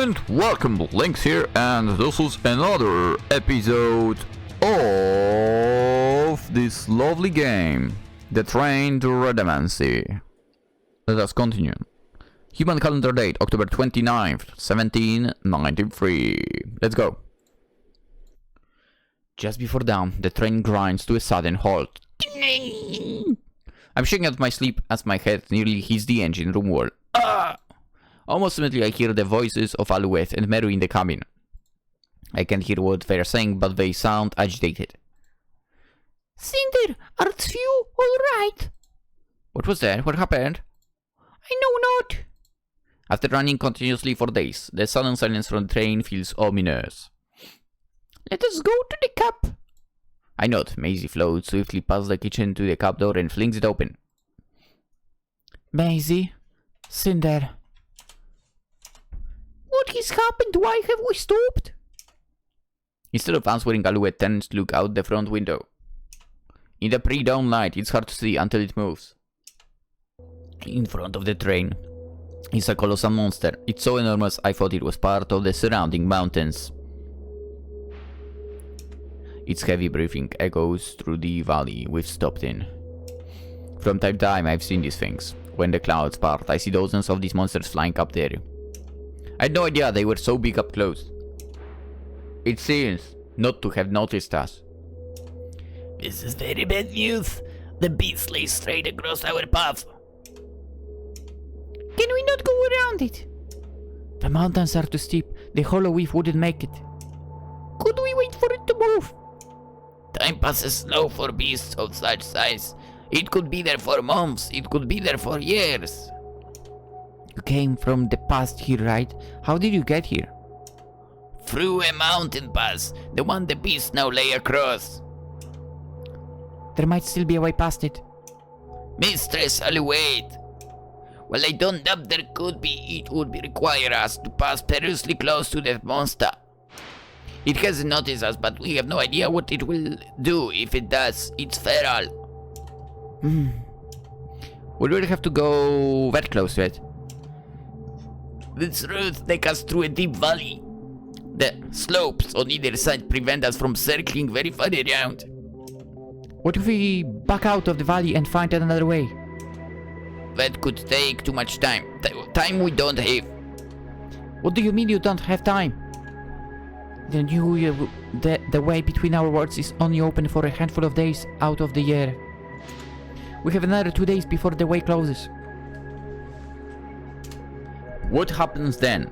And welcome, Lynx here, and this is another episode of this lovely game, The Train to Redamancy. Let us continue. Human calendar date, October 29th, 1793. Let's go. Just before dawn, the train grinds to a sudden halt. I'm shaking out my sleep as my head nearly hits the engine room wall. Almost immediately I hear the voices of Alouette and Meru in the cabin. I can't hear what they're saying, but they sound agitated. Cinder, art you alright? What was that? What happened? I know not. After running continuously for days, the sudden silence from the train feels ominous. Let us go to the cup. I nod. Maisie floats swiftly past the kitchen to the cup door and flings it open. Maisie, Cinder. What has happened? Why have we stopped? Instead of answering, Alouette turns to look out the front window. In the pre-dawn light, it's hard to see until it moves. In front of the train is a colossal monster. It's so enormous I thought it was part of the surrounding mountains. Its heavy breathing echoes through the valley we've stopped in. From time to time I've seen these things. When the clouds part, I see dozens of these monsters flying up there. I had no idea they were so big up close. It seems not to have noticed us. This is very bad news. The beast lay straight across our path. Can we not go around it? The mountains are too steep. The hollow reef wouldn't make it. Could we wait for it to move? Time passes slow for beasts of such size. It could be there for months, it could be there for years. You came from the past here, right? How did you get here? Through a mountain pass, the one the beasts now lay across. There might still be a way past it. Mistress Alouette. Well, I don't doubt there could be. It would require us to pass perilously close to that monster. It hasn't noticed us, but we have no idea what it will do if it does. It's feral. We really have to go that close to it. This route takes us through a deep valley. The slopes on either side prevent us from circling very far around. What if we back out of the valley and find another way? That could take too much time. Time we don't have. What do you mean you don't have time? The way between our worlds is only open for a handful of days out of the year. We have another 2 days before the way closes. What happens then?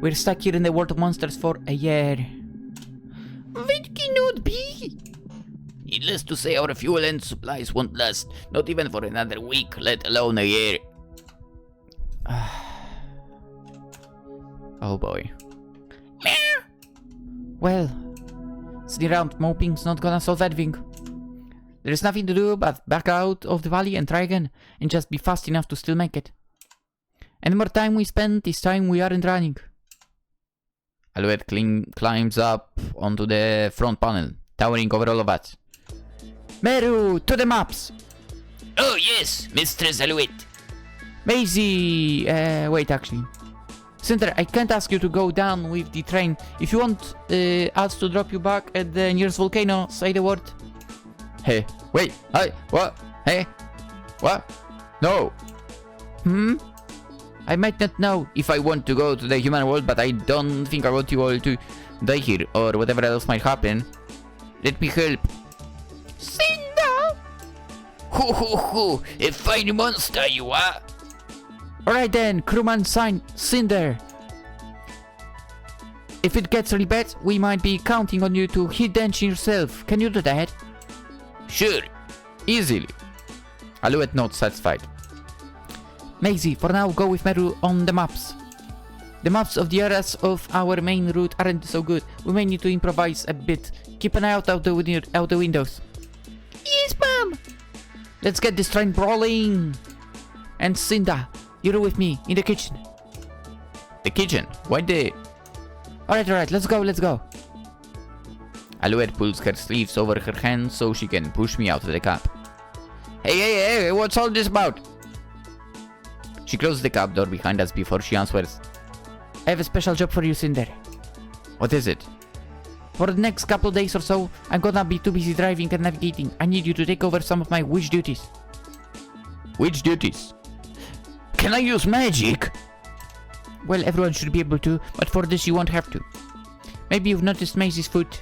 We're stuck here in the world of monsters for a year. That cannot be. Needless to say, our fuel and supplies won't last, not even for another week, let alone a year. Oh boy. Meow. Well, sitting around moping's not gonna solve that thing. There's nothing to do but back out of the valley and try again, and just be fast enough to still make it. And the more time we spend, this time we aren't running. Alouette climbs up onto the front panel, towering over all of us. Meru, to the maps! Oh yes, Mistress Alouette. Maisie, wait actually. Cinder, I can't ask you to go down with the train. If you want us to drop you back at the nearest volcano, say the word. Hey, wait, hi, what? Hey, what? No. I might not know if I want to go to the human world, but I don't think I want you all to die here, or whatever else might happen. Let me help. Cinder! Hoo, a fine monster you are. Alright then, crewman Cinder. If it gets really bad, we might be counting on you to hit the engine yourself. Can you do that? Sure. Easily. Alouette nods satisfied. Maisie, for now go with Meru on the maps. The maps of the areas of our main route aren't so good. We may need to improvise a bit. Keep an eye out the windows. Yes, ma'am. Let's get this train rolling. And Cinder, you're with me in the kitchen. The kitchen? Why the... Alright, let's go. Alouette pulls her sleeves over her hands so she can push me out of the cab. Hey, what's all this about? She closes the cab door behind us before she answers. I have a special job for you, Cinder. What is it? For the next couple days or so, I'm gonna be too busy driving and navigating. I need you to take over some of my witch duties. Which duties? Can I use magic? Well, everyone should be able to, but for this you won't have to. Maybe you've noticed Maisie's foot.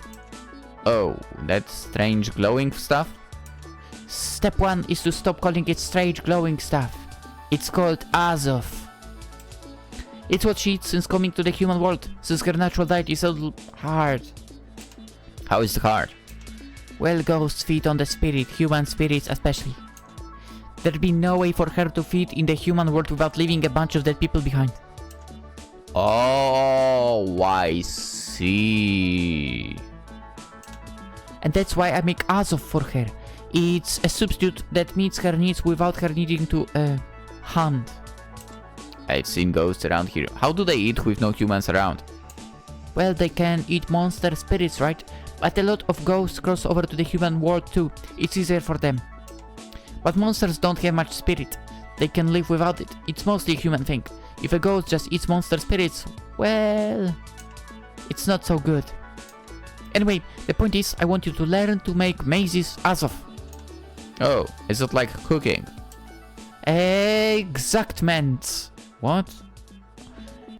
Oh, that strange glowing stuff? Step 1 is to stop calling it strange glowing stuff. It's called Azov. It's what she eats since coming to the human world, since her natural diet is a little hard. How is it hard? Well, ghosts feed on the spirit, human spirits especially. There'd be no way for her to feed in the human world without leaving a bunch of dead people behind. Oh, I see. And that's why I make Azov for her. It's a substitute that meets her needs without her needing to, hunt. I've seen ghosts around here. How do they eat with no humans around? Well, they can eat monster spirits, right? But a lot of ghosts cross over to the human world too. It's easier for them. But monsters don't have much spirit. They can live without it. It's mostly a human thing. If a ghost just eats monster spirits, well, it's not so good. Anyway, the point is, I want you to learn to make Maisie's Azov. Oh, is it like cooking? Exactment. What?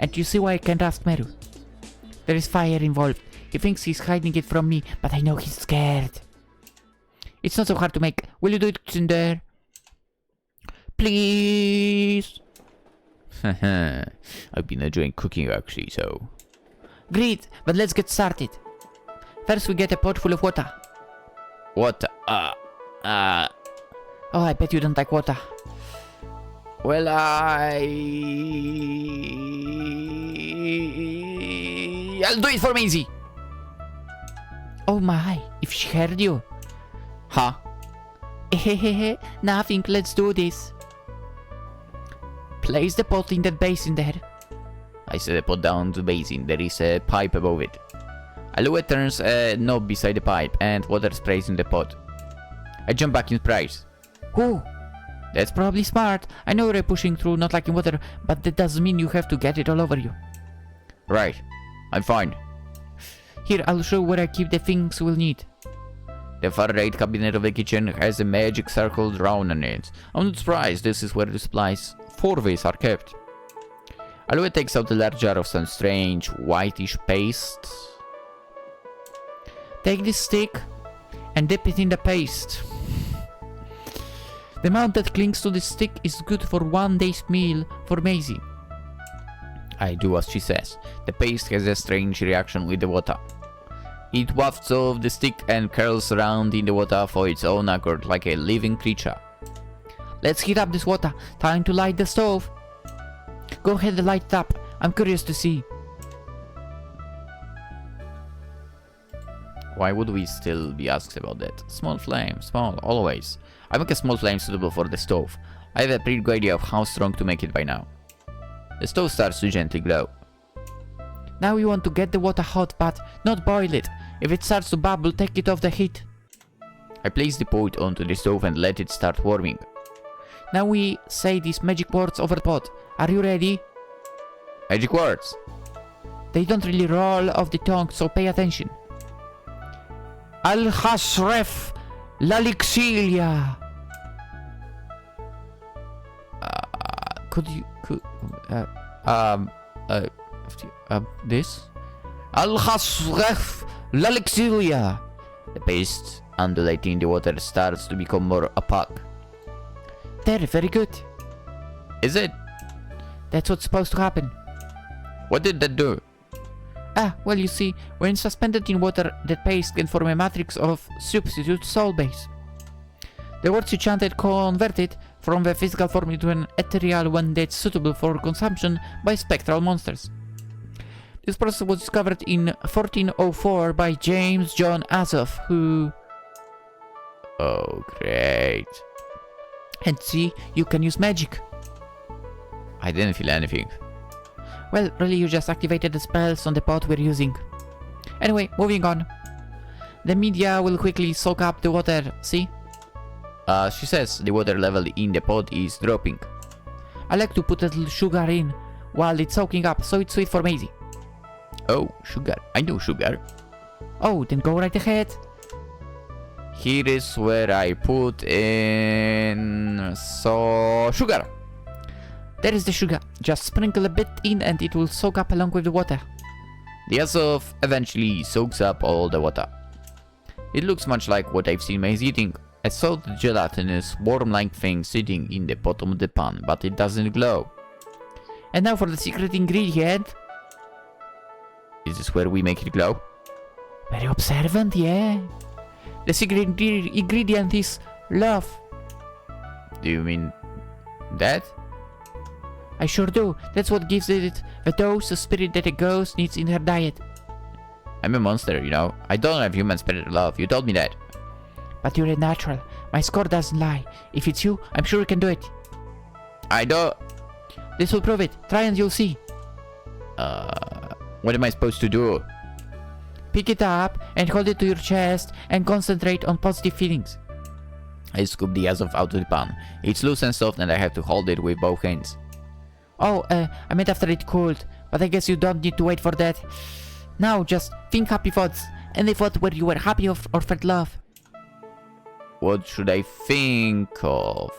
And you see why I can't ask Meru. There is fire involved. He thinks he's hiding it from me, but I know he's scared. It's not so hard to make. Will you do it, Cinder? Please? I've been enjoying cooking actually, so... Great, but let's get started. First we get a pot full of water. What? Oh, I bet you don't like water. Well, I'll do it for Maisie. Oh my, if she heard you. Huh? Hehehe, nothing, let's do this. Place the pot in that basin there. I set the pot down to the basin. There is a pipe above it. Alouette turns a knob beside the pipe and water sprays in the pot. I jump back in Sprite. Oh, that's probably smart. I know you're pushing through not liking water, but that doesn't mean you have to get it all over you. Right. I'm fine. Here, I'll show where I keep the things we'll need. The far right cabinet of the kitchen has a magic circle drawn on it. I'm not surprised, this is where the supplies for this are kept. Alouette takes out a large jar of some strange whitish paste. Take this stick and dip it in the paste. The amount that clings to the stick is good for 1 day's meal for Maisie. I do as she says. The paste has a strange reaction with the water. It wafts off the stick and curls around in the water for its own accord like a living creature. Let's heat up this water. Time to light the stove. Go ahead and light it up. I'm curious to see. Why would we still be asked about that? Small flame, small, always. I make a small flame suitable for the stove. I have a pretty good idea of how strong to make it by now. The stove starts to gently glow. Now you want to get the water hot, but not boil it. If it starts to bubble, take it off the heat. I place the pot onto the stove and let it start warming. Now we say these magic words over the pot. Are you ready? Magic words. They don't really roll off the tongue, so pay attention. Al-Hasref Lalixilia. This? Al-Hasref Lalixilia. The paste undulating in the water starts to become more opaque. There, very good. Is it? That's what's supposed to happen. What did that do? Ah, well, you see, when suspended in water, that paste can form a matrix of substitute soul base. The words you chanted convert it from the physical form into an ethereal one that's suitable for consumption by spectral monsters. This process was discovered in 1404 by James John Azov, who... Oh, great. And see, you can use magic. I didn't feel anything. Well, really, you just activated the spells on the pot we're using. Anyway, moving on. The media will quickly soak up the water, see? She says the water level in the pot is dropping. I like to put a little sugar in. while it's soaking up, so it's sweet for Maisie. Oh, sugar. I know sugar. Oh, then go right ahead. Here is where I put in... So... sugar. There is the sugar. Just sprinkle a bit in and it will soak up along with the water. The Azov eventually soaks up all the water. It looks much like what I've seen Maisie eating. A soft gelatinous worm-like thing sitting in the bottom of the pan, but it doesn't glow. And now for the secret ingredient. Is this where we make it glow? Very observant, yeah. The secret ingredient is love. Do you mean that? I sure do. That's what gives it the dose of spirit that a ghost needs in her diet. I'm a monster, you know. I don't have human spirit love. You told me that. But you're a natural. My score doesn't lie. If it's you, I'm sure you can do it. I don't... This will prove it. Try and you'll see. What am I supposed to do? Pick it up and hold it to your chest and concentrate on positive feelings. I scoop the Azov out of the pan. It's loose and soft and I have to hold it with both hands. Oh, I meant after it cooled. But I guess you don't need to wait for that. Now just think happy thoughts. Any thought where you were happy or felt love. What should I think of?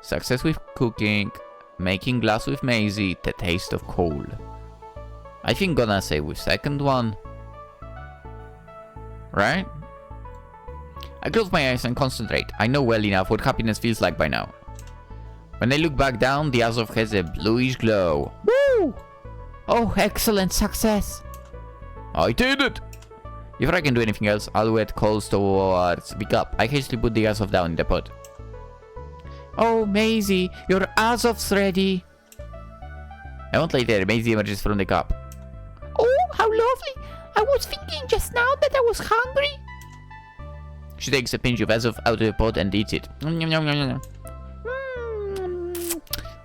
Success with cooking, making glass with Maisie, the taste of coal. I think gonna say with second one. Right? I close my eyes and concentrate. I know well enough what happiness feels like by now. When I look back down, the Azov has a bluish glow. Woo! Oh, excellent success. I did it! If I can do anything else, I'll wait calls towards pick up. I hastily put the Azov down in the pot. Oh, Maisie, your Azov's ready. A moment later, Maisie emerges from the cup. Oh, how lovely. I was thinking just now that I was hungry. She takes a pinch of Azov out of the pot and eats it.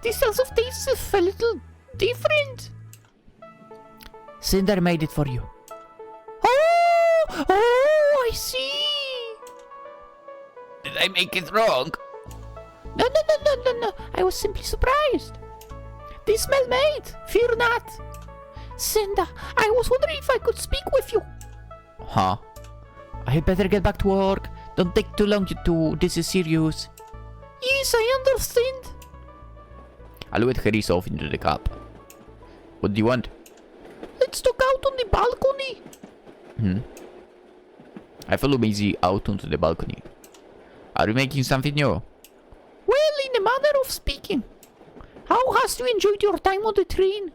This Azov tastes a little different. Cinder made it for you. Oh, I see. Did I make it wrong? No. I was simply surprised. They smell made. Fear not. Cinder, I was wondering if I could speak with you. Huh? I had better get back to work. Don't take too long, you two. This is serious. Yes, I understand. I'll wet her off into the cup. What do you want? Let's talk out on the balcony. I follow Maisie out onto the balcony. Are you making something new? Well, in a manner of speaking. How hast you enjoyed your time on the train?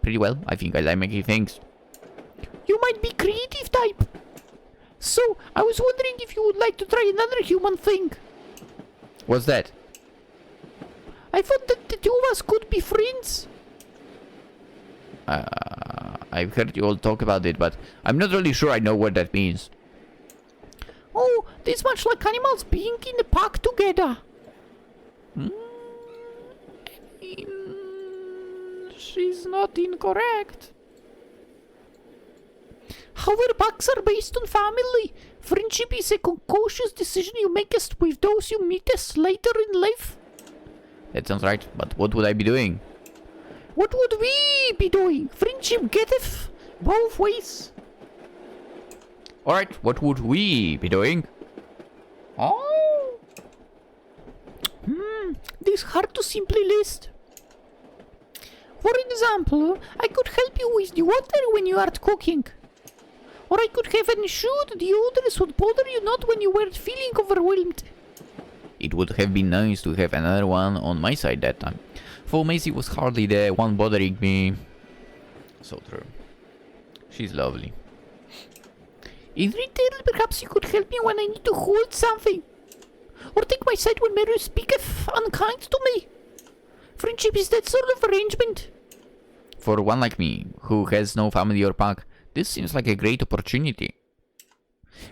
Pretty well. I think I like making things. You might be creative type. So, I was wondering if you would like to try another human thing. What's that? I thought that the two of us could be friends. I've heard you all talk about it, but I'm not really sure I know what that means. Oh, this much like animals being in a pack together. She's not incorrect. However, packs are based on family. Friendship is a conscious decision you make with those you meet later in life. That sounds right, but what would I be doing? What would we be doing? Friendship getteth both ways. Alright, what would we be doing? Oh. This is hard to simply list. For example, I could help you with the water when you aren't cooking. Or I could have ensured the others would bother you not when you weren't feeling overwhelmed. It would have been nice to have another one on my side that time. For Maisie was hardly the one bothering me. So true. She's lovely. In return, perhaps you could help me when I need to hold something. Or take my side when Mary speaketh unkind to me. Friendship is that sort of arrangement. For one like me, who has no family or pack, this seems like a great opportunity.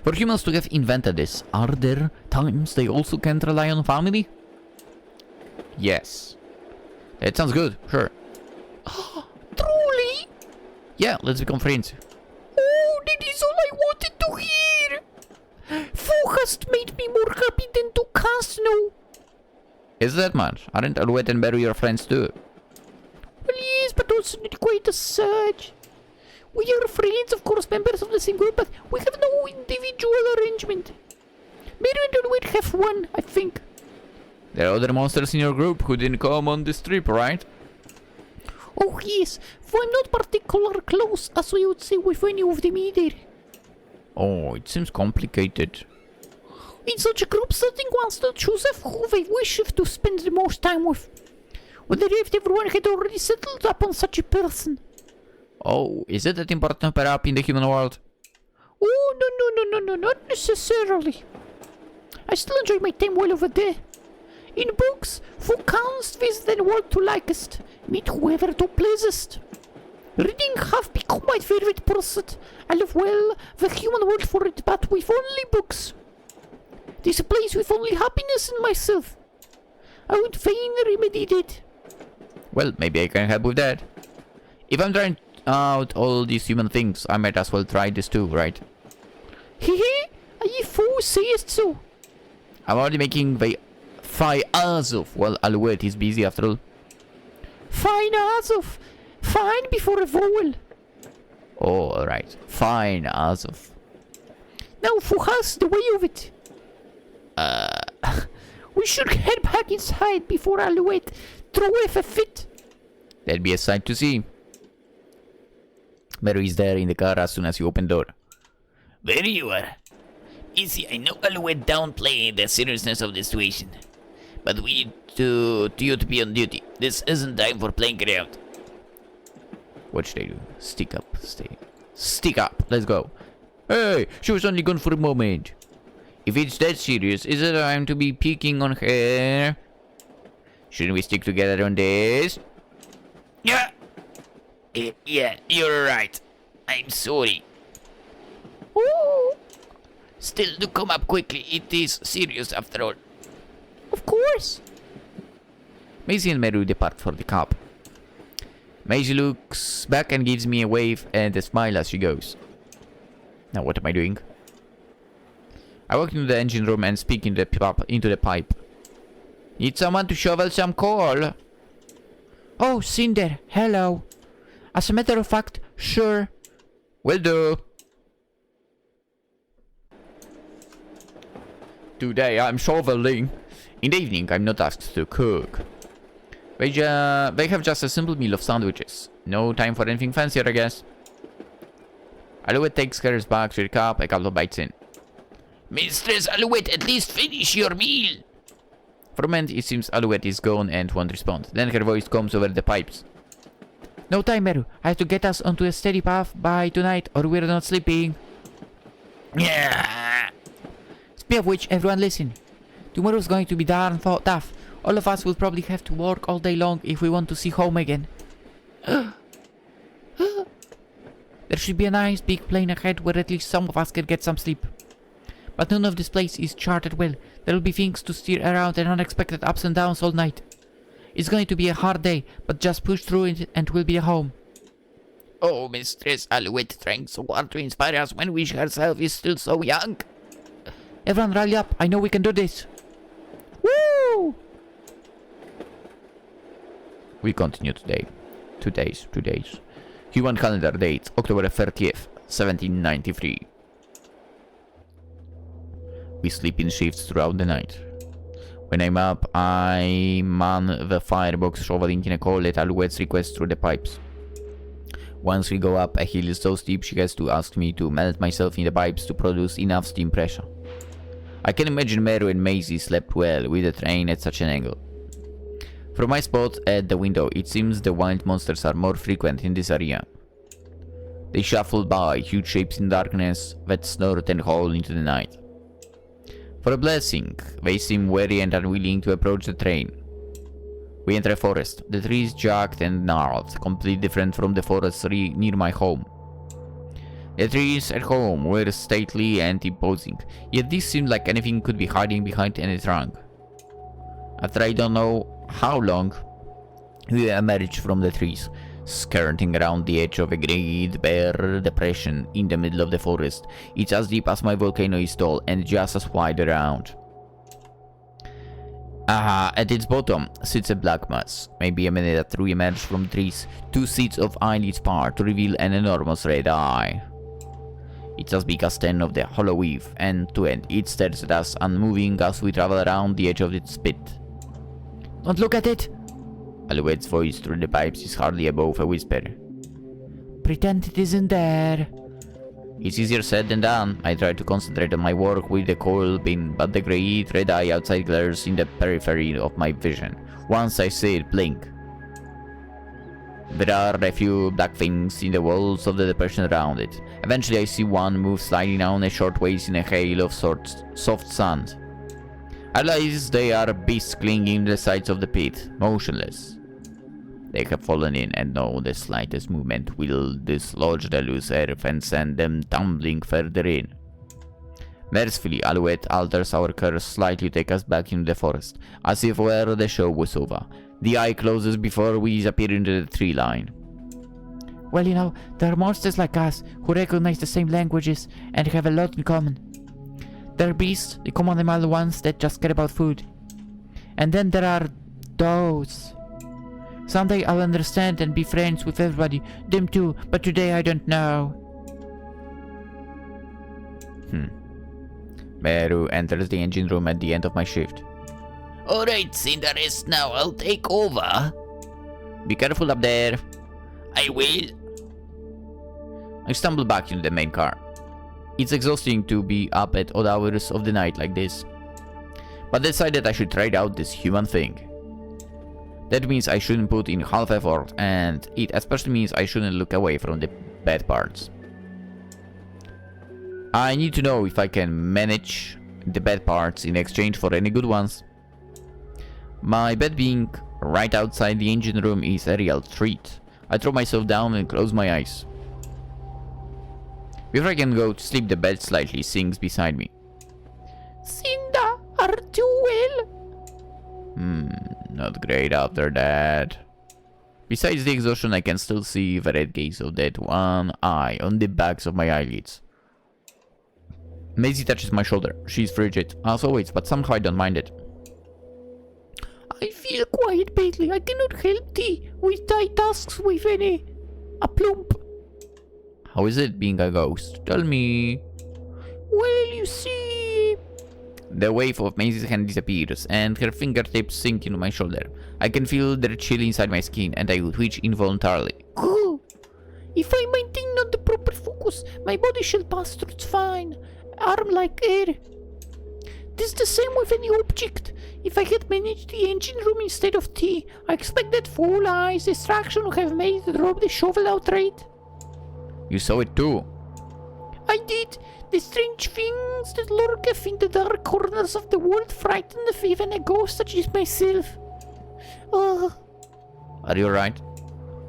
For humans to have invented this, are there times they also can't rely on family? Yes. That sounds good, sure. Truly? Yeah, let's become friends. Oh, that is all I wanted to hear. Thou hast made me more happy than thou canst know. Is that much? Aren't Alouette and Barry your friends too? wasn't quite a surge. We are friends, of course, members of the same group, but we have no individual arrangement. Maybe we don't have one, I think. There are other monsters in your group who didn't come on this trip, right? Oh yes, for I'm not particularly close, as we would say, with any of them either. Oh, it seems complicated. In such a group setting, one still chooses who they wish to spend the most time with. Wonder if everyone had already settled upon such a person. Oh, is it that important to pair up in the human world? Oh, no, not necessarily. I still enjoy my time well over there. In books, who canst visit the world to likest, meet whoever thou pleasest. Reading have become my favorite pursuit. I love well the human world for it, but with only books. This a place with only happiness in myself. I would fain remedy that. Well, maybe I can help with that. If I'm trying out all these human things, I might as well try this too, right? Hehe, if who sayest so? I'm already making the Phi Azov. Well, Alouette is busy after all. Fine Azov. Fine before a vowel. Oh, alright. Fine Azov. Now who has the way of it? We should head back inside before Alouette throweth a fit. That'd be a sight to see. Meru is there in the car as soon as you open door. There you are. Easy, I know Alouette downplaying the seriousness of the situation. But we need you to be on duty. This isn't time for playing around. What should I do? Stick up. Stick up. Let's go. Hey, she was only gone for a moment. If it's that serious, is it time to be picking on her? Shouldn't we stick together on this? Yeah. Yeah, you're right. I'm sorry. Oh, Still, do come up quickly. It is serious after all. of course. Maisie and Meru depart for the cab. Maisie looks back and gives me a wave and a smile as she goes. Now what am I doing? I walk into the engine room and speak into the pipe. Need someone to shovel some coal? Oh, Cinder, hello. As a matter of fact, sure. Will do. Today I'm shoveling. In the evening I'm not asked to cook. They have just a simple meal of sandwiches. No time for anything fancier, I guess. Alouette takes hers back to the cup a couple of bites in. Mistress Alouette, at least finish your meal. For a moment it seems Alouette is gone and won't respond. Then her voice comes over the pipes. No time, Meru. I have to get us onto a steady path by tonight or we're not sleeping. Yeah. Speaking of which, everyone listen. Tomorrow's going to be darn tough. All of us will probably have to work all day long if we want to see home again. There should be a nice big plain ahead where at least some of us can get some sleep. But none of this place is charted well. There will be things to steer around and unexpected ups and downs all night. It's going to be a hard day, but just push through it and we'll be home. Oh, Mistress Alouette trying so hard to inspire us when we herself is still so young. Everyone rally up. I know we can do this. Woo! We continue today. 2 days. Human calendar date, October 30th, 1793. We sleep in shifts throughout the night. When I'm up, I man the firebox, shoveling in a coal at Alouette's request through the pipes. Once we go up, a hill is so steep she has to ask me to melt myself in the pipes to produce enough steam pressure. I can imagine Meru and Maisie slept well with the train at such an angle. From my spot at the window, it seems the wild monsters are more frequent in this area. They shuffle by, huge shapes in darkness that snort and howl into the night. For a blessing, they seem wary and unwilling to approach the train. We enter a forest, the trees jagged and gnarled, completely different from the forests near my home. The trees at home were stately and imposing, yet this seemed like anything could be hiding behind any trunk. After I don't know how long, we emerged from the trees, skirting around the edge of a great bare depression in the middle of the forest. It's as deep as my volcano is tall and just as wide around. Aha, at its bottom sits a black mass. Maybe a minute after we emerge from the trees, 2 seeds of eyelids part to reveal an enormous red eye. It's as big as 10 of the hollow weave, end to end. It stares at us, unmoving as we travel around the edge of its spit. Don't look at it! Alouette's voice through the pipes is hardly above a whisper. Pretend it isn't there. It's easier said than done. I try to concentrate on my work with the coil bin, but the great red eye outside glares in the periphery of my vision. Once I see it blink. There are a few black things in the walls of the depression around it. Eventually I see one move sliding down a short ways in a hail of soft sand. I realize they are beasts clinging to the sides of the pit, motionless. They have fallen in, and no, the slightest movement will dislodge the loose earth and send them tumbling further in. Mercifully, Alouette alters our course slightly to take us back into the forest, as if where the show was over. The eye closes before we disappear into the tree line. Well, you know, there are monsters like us who recognize the same languages and have a lot in common. There are beasts, the common animal ones that just care about food. And then there are those. Someday I'll understand and be friends with everybody, them too, but today I don't know. Meru enters the engine room at the end of my shift. Alright, Cinder, rest now. I'll take over. Be careful up there. I will. I stumble back into the main car. It's exhausting to be up at odd hours of the night like this. But I decided I should try out this human thing. That means I shouldn't put in half effort, and it especially means I shouldn't look away from the bad parts. I need to know if I can manage the bad parts in exchange for any good ones. My bed being right outside the engine room is a real treat. I throw myself down and close my eyes. Before I can go to sleep, the bed slightly sings beside me. Cinder, are you well? Not great after that. Besides the exhaustion, I can still see the red gaze of that one eye on the backs of my eyelids. Maisie touches my shoulder. She's frigid, as always, but somehow I don't mind it. I feel quite badly. I cannot help thee with thy tasks with any aplomb. How is it being a ghost? Tell me. Well, you see... The wave of Maisie's hand disappears, and her fingertips sink into my shoulder. I can feel their chill inside my skin, and I twitch involuntarily. If I maintain not the proper focus, my body shall pass through fine. Arm like air. This the same with any object. If I had managed the engine room instead of tea, I expect that foul eye's distraction would have made it drop the shovel outright. You saw it too. I did. The strange things that lurketh in the dark corners of the world frighten even a ghost such as myself. Are you alright?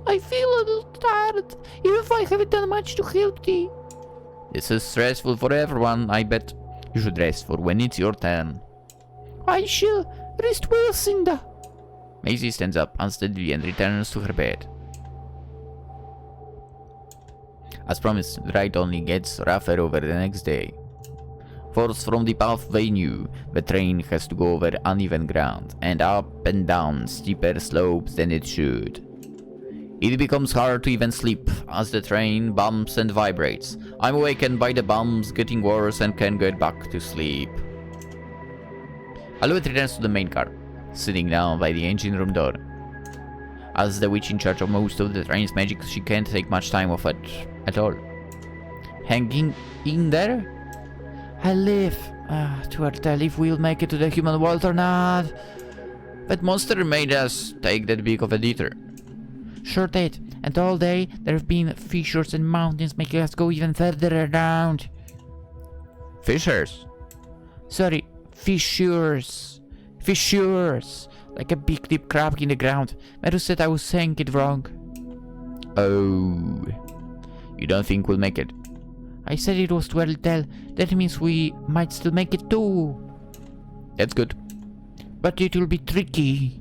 I feel a little tired, even if I haven't done much to help thee. This is stressful for everyone, I bet. You should rest for when it's your turn. I shall. Rest well, Cinder. Maisie stands up unsteadily and returns to her bed. As promised, the ride only gets rougher over the next day. Forced from the path they knew, the train has to go over uneven ground, and up and down steeper slopes than it should. It becomes hard to even sleep, as the train bumps and vibrates. I'm awakened by the bumps getting worse and can't get back to sleep. Alouette returns to the main car, sitting down by the engine room door. As the witch in charge of most of the train's magic, she can't take much time off it at all. Hanging in there? I live to tell if we'll make it to the human world or not. That monster made us take that big of a detour. Sure did, and all day there have been fissures and mountains making us go even further around. Fissures? Sorry, fissures. Fissures. Like a big deep crack in the ground. Meru said I was saying it wrong. Oh. You don't think we'll make it? I said it was well tell. That means we might still make it too. That's good. But it will be tricky.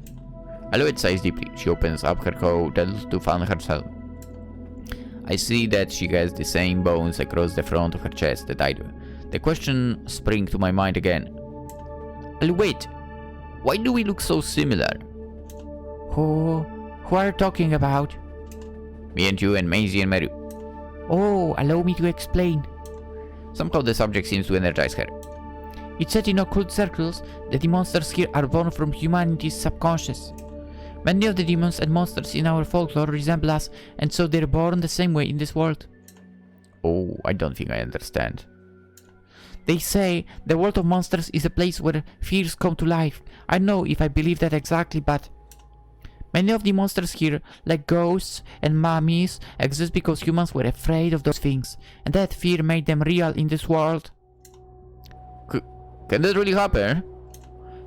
Alouette sighs deeply. She opens up her coat to fan herself. I see that she has the same bones across the front of her chest that I do. The question springs to my mind again. Alouette, Why do we look so similar? Who are you talking about? Me and you and Maisie and Meru. Oh, allow me to explain. Somehow the subject seems to energize her. It's said in occult circles that the monsters here are born from humanity's subconscious. Many of the demons and monsters in our folklore resemble us, and so they're born the same way in this world. Oh, I don't think I understand. They say the world of monsters is a place where fears come to life. I don't know if I believe that exactly, but many of the monsters here, like ghosts and mummies, exist because humans were afraid of those things, and that fear made them real in this world. Can that really happen?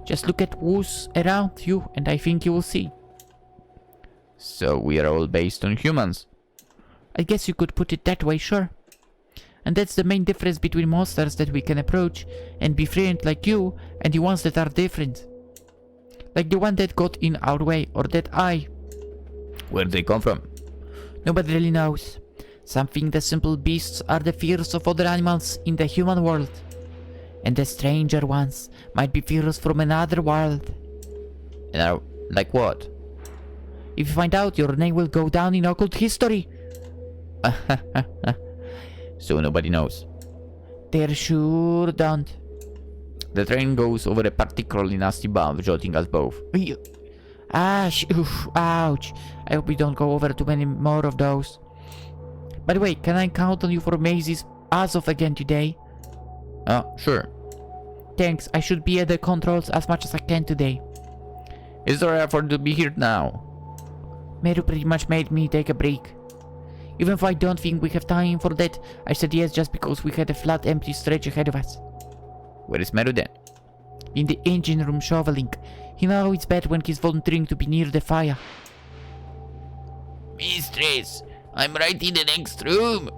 Just look at who's around you, and I think you will see. So we are all based on humans. I guess you could put it that way, sure. And that's the main difference between monsters that we can approach and befriend like you, and the ones that are different. Like the one that got in our way, or that Where do they come from? Nobody really knows. Some think the simple beasts are the fears of other animals in the human world, and the stranger ones might be fears from another world. And like what? If you find out, your name will go down in occult history. So nobody knows. They sure don't. The train goes over a particularly nasty bump, jolting us both. Oof, ouch. I hope we don't go over too many more of those. By the way, can I count on you for Maisie's ass off again today? Sure. Thanks, I should be at the controls as much as I can today. Is there effort to be here now? Meru pretty much made me take a break. Even if I don't think we have time for that, I said yes just because we had a flat empty stretch ahead of us. Where is Meru then? In the engine room shoveling. You know it's bad when he's volunteering to be near the fire. Mistress, I'm right in the next room.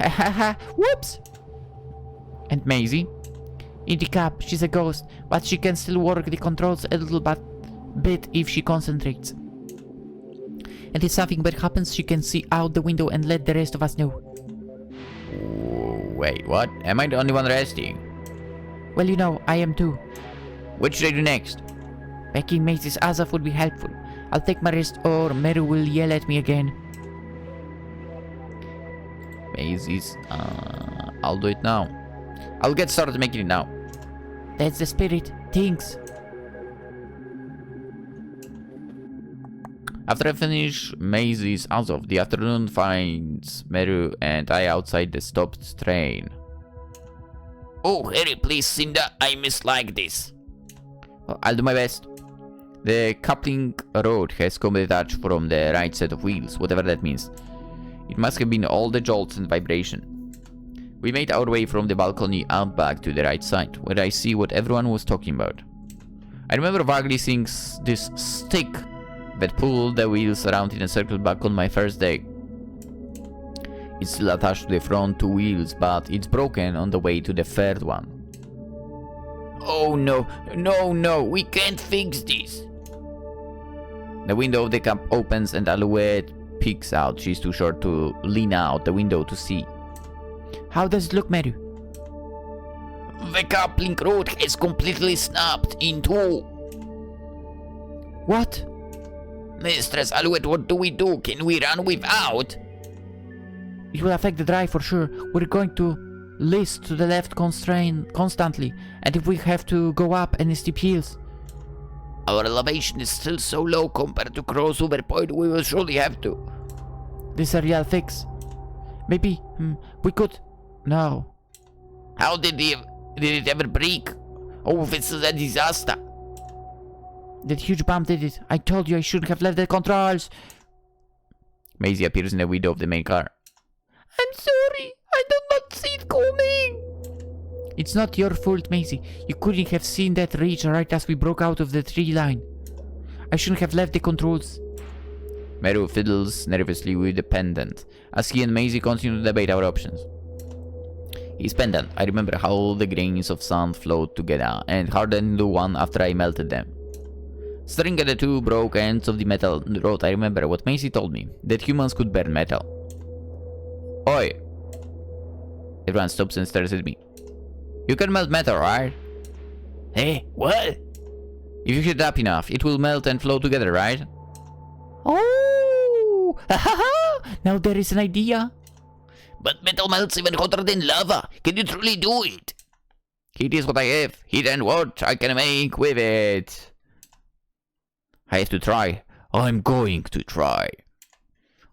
Ha ha ha, whoops! And Maisie? In the cab, she's a ghost, but she can still work the controls a little bit if she concentrates. And if something bad happens, she can see out the window and let the rest of us know. Wait, what? Am I the only one resting? Well, you know, I am too. What should I do next? Making Maisie's ass off would be helpful. I'll take my rest or Meru will yell at me again. Maisie's... I'll do it now. I'll get started making it now. That's the spirit. Thanks. After I finish Maisie's ass off, the afternoon finds Meru and I outside the stopped train. Oh, hurry please, Cinder, I mislike this. I'll do my best. The coupling rod has come detached from the right set of wheels, whatever that means. It must have been all the jolts and vibration. We made our way from the balcony out back to the right side, where I see what everyone was talking about. I remember vaguely seeing this stick that pulled the wheels around in a circle back on my first day. It's still attached to the front two wheels, but it's broken on the way to the third one. Oh no, no, we can't fix this. The window of the cab opens and Alouette peeks out. She's too short to lean out the window to see. How does it look, Meru? The coupling rod has completely snapped in two. What? Mistress Alouette, what do we do? Can we run without? It will affect the drive for sure. We're going to list to the left constantly, and if we have to go up any steep hills. Our elevation is still so low compared to crossover point, we will surely have to. This is a real fix. Maybe we could... No. How did it ever break? Oh, this is a disaster. That huge bump did it. I told you I shouldn't have left the controls. Maisie appears in the window of the main car. I'm sorry. I did not see it coming. It's not your fault, Maisie. You couldn't have seen that reach right as we broke out of the tree line. I shouldn't have left the controls. Meru fiddles nervously with the pendant, as he and Maisie continue to debate our options. His pendant, I remember how the grains of sand flowed together and hardened into one after I melted them. Staring at the two broke ends of the metal rod, I remember what Maisie told me, that humans could burn metal. Oi! Everyone stops and stares at me. You can melt metal, right? Hey, what? If you heat it up enough, it will melt and flow together, right? Oh! Now there is an idea. But metal melts even hotter than lava. Can you truly do it? Heat is what I have. Heat and what I can make with it. I have to try. I'm going to try.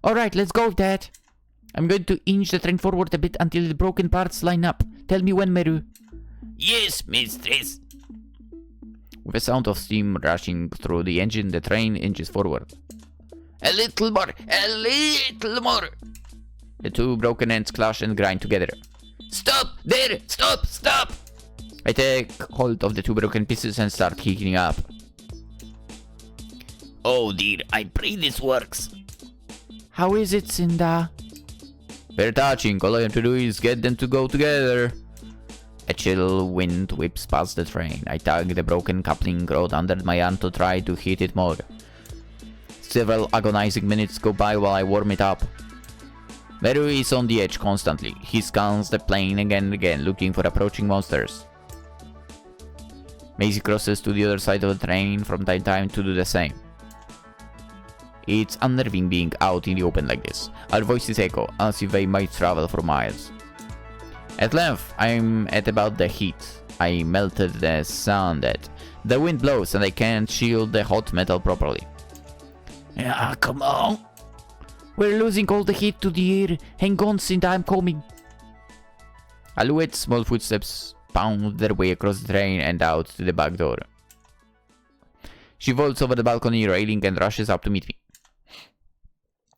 Alright, let's go with that. I'm going to inch the train forward a bit until the broken parts line up. Tell me when, Meru. Yes, mistress. With a sound of steam rushing through the engine, the train inches forward. A little more, a little more. The two broken ends clash and grind together. Stop! There! Stop! Stop! I take hold of the two broken pieces and start heating up. Oh dear, I pray this works. How is it, Cinder? Very touching. All I have to do is get them to go together. A chill wind whips past the train. I tug the broken coupling rod under my arm to try to heat it more. Several agonizing minutes go by while I warm it up. Meru is on the edge constantly. He scans the plane again and again, looking for approaching monsters. Maisie crosses to the other side of the train from time to time to do the same. It's unnerving being out in the open like this. Our voices echo, as if they might travel for miles. At length, I'm at about the heat. I melted the sand at. The wind blows and I can't shield the hot metal properly. Ah, come on. We're losing all the heat to the air. Hang on, Cinder, I'm coming. Alouette's small footsteps pound their way across the train and out to the back door. She vaults over the balcony railing and rushes up to meet me.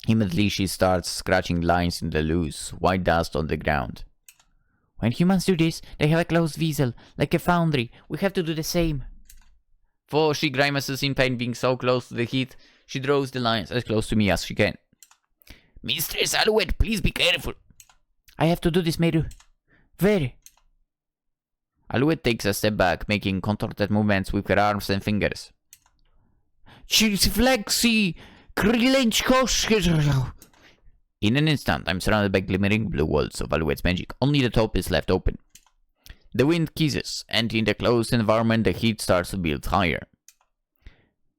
Immediately she starts scratching lines in the loose, white dust on the ground. When humans do this, they have a closed vessel, like a foundry. We have to do the same. For she grimaces in pain being so close to the heat, she draws the lines as close to me as she can. Mistress Alouette, please be careful. I have to do this, Meru. Where? Alouette takes a step back, making contorted movements with her arms and fingers. She's flexy! In an instant, I'm surrounded by glimmering blue walls of Alouette's magic. Only the top is left open. The wind kisses, and in the closed environment, the heat starts to build higher.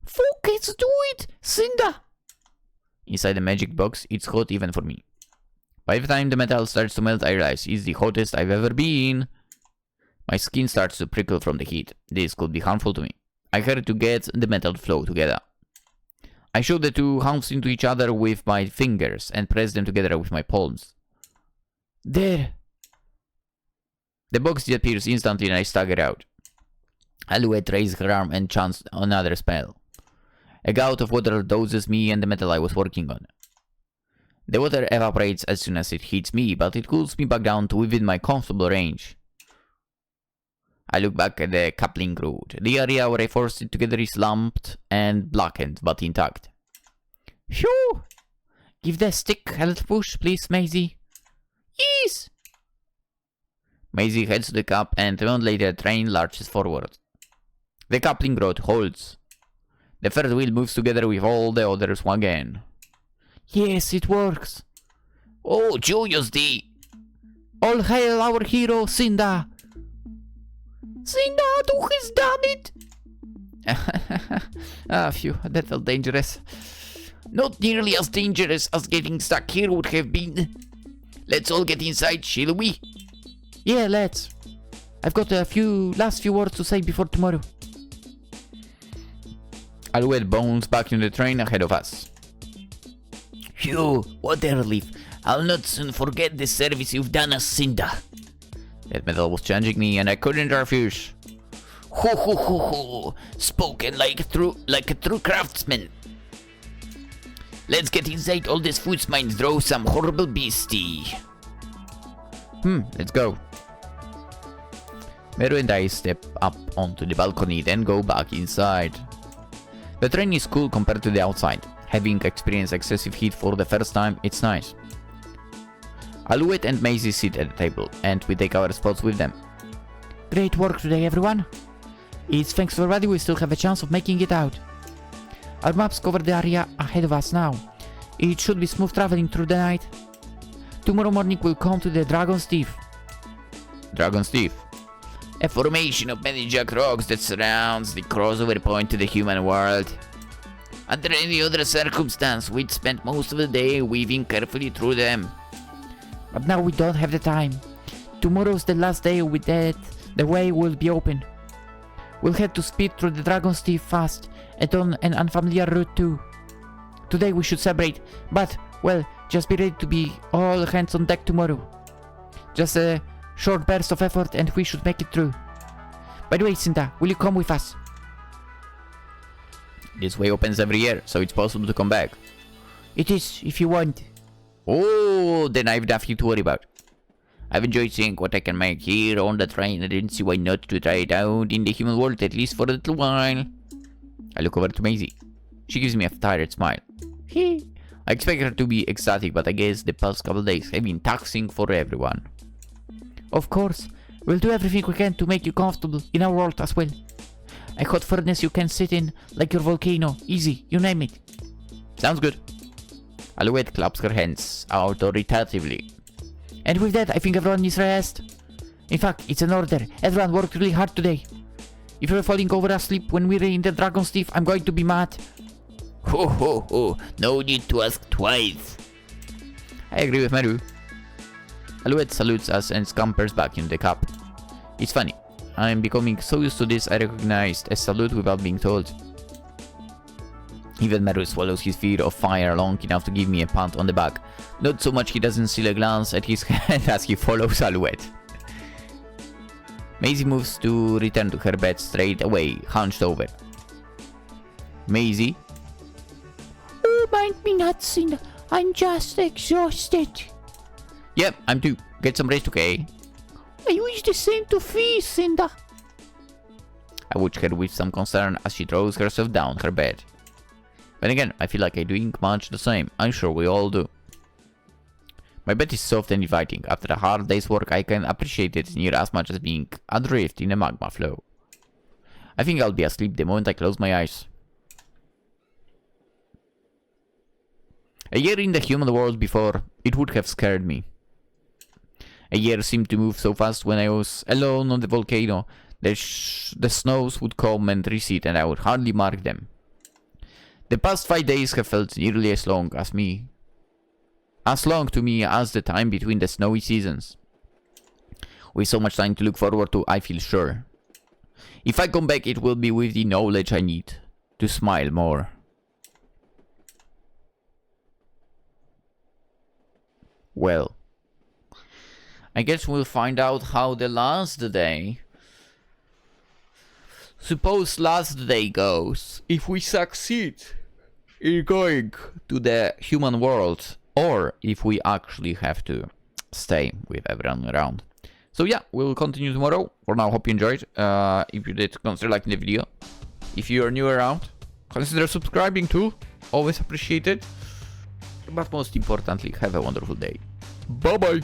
Focus, do it, Cinder! Inside the magic box, it's hot even for me. By the time the metal starts to melt, I realize it's the hottest I've ever been. My skin starts to prickle from the heat. This could be harmful to me. I hurry to get the metal to flow together. I shove the two halves into each other with my fingers and press them together with my palms. There! The box disappears instantly and I stagger out. Alouette raises her arm and chants another spell. A gout of water doses me and the metal I was working on. The water evaporates as soon as it hits me, but it cools me back down to within my comfortable range. I look back at the coupling rod. The area where I forced it together is lumped and blackened, but intact. Phew! Give the stick a little push, please, Maisie. Yes! Maisie heads to the cup, and a moment later the train lurches forward. The coupling rod holds. The third wheel moves together with all the others again. Yes, it works. Oh, joyous day! All hail our hero, Cinder! Cinder, who has done it? Phew, that felt dangerous. Not nearly as dangerous as getting stuck here would have been. Let's all get inside, shall we? Yeah, let's. I've got a last few words to say before tomorrow. Alouette bounds back in the train ahead of us. Phew, what a relief. I'll not soon forget the service you've done us, Cinder. That metal was challenging me and I couldn't refuse. Ho ho ho ho! Spoken like a true craftsman. Let's get inside all this food mine, throw some horrible beastie. Let's go. Meru and I step up onto the balcony, then go back inside. The train is cool compared to the outside. Having experienced excessive heat for the first time, it's nice. Alouette and Maisie sit at the table, and we take our spots with them. Great work today, everyone. It's thanks to everybody we still have a chance of making it out. Our maps cover the area ahead of us now. It should be smooth traveling through the night. Tomorrow morning we'll come to the Dragon's Teeth. Dragon's Teeth? A formation of many jagged rocks that surrounds the crossover point to the human world. Under any other circumstance, we'd spent most of the day weaving carefully through them. But now we don't have the time. Tomorrow's the last day with that. The way will be open. We'll have to speed through the Dragon's Teeth fast, and on an unfamiliar route too. Today we should celebrate, but, well, just be ready to be all hands on deck tomorrow. Just a short burst of effort and we should make it through. By the way, Cinder, will you come with us? This way opens every year, so it's possible to come back. It is, if you want. Oh, then I've nothing to worry about. I've enjoyed seeing what I can make here on the train. I didn't see why not to try it out in the human world, at least for a little while. I look over to Maisie. She gives me a tired smile. I expect her to be ecstatic, but I guess the past couple days have been taxing for everyone. Of course, we'll do everything we can to make you comfortable in our world as well. A hot furnace you can sit in, like your volcano. Easy, you name it. Sounds good. Alouette claps her hands authoritatively. And with that, I think everyone needs rest. In fact, it's an order. Everyone worked really hard today. If you're falling over asleep when we're in the Dragon's Teeth, I'm going to be mad. Ho ho ho, no need to ask twice. I agree with Meru. Alouette salutes us and scampers back into the cup. It's funny. I'm becoming so used to this I recognized a salute without being told. Even Meru swallows his fear of fire long enough to give me a pat on the back. Not so much he doesn't steal a glance at his hand as he follows Alouette. Maisie moves to return to her bed straight away, hunched over. Maisie? Oh, mind me not, Cinder. I'm just exhausted. Yep, I'm too. Get some rest, okay? I wish the same to Fee, Cinder. I watch her with some concern as she throws herself down her bed. But again, I feel like I'm doing much the same. I'm sure we all do. My bed is soft and inviting. After a hard day's work, I can appreciate it near as much as being adrift in a magma flow. I think I'll be asleep the moment I close my eyes. A year in the human world before, it would have scared me. A year seemed to move so fast when I was alone on the volcano. The snows would come and recede and I would hardly mark them. The past 5 days have felt nearly as long to me as the time between the snowy seasons. With so much time to look forward to, I feel sure. If I come back, it will be with the knowledge I need to smile more. Well, I guess we'll find out how the last day goes if we succeed in going to the human world, or if we actually have to stay with everyone around. So yeah, we'll continue tomorrow. For now, hope you enjoyed. If you did, consider liking the video. If you are new around, consider subscribing too. Always appreciated. But most importantly, have a wonderful day. Bye bye.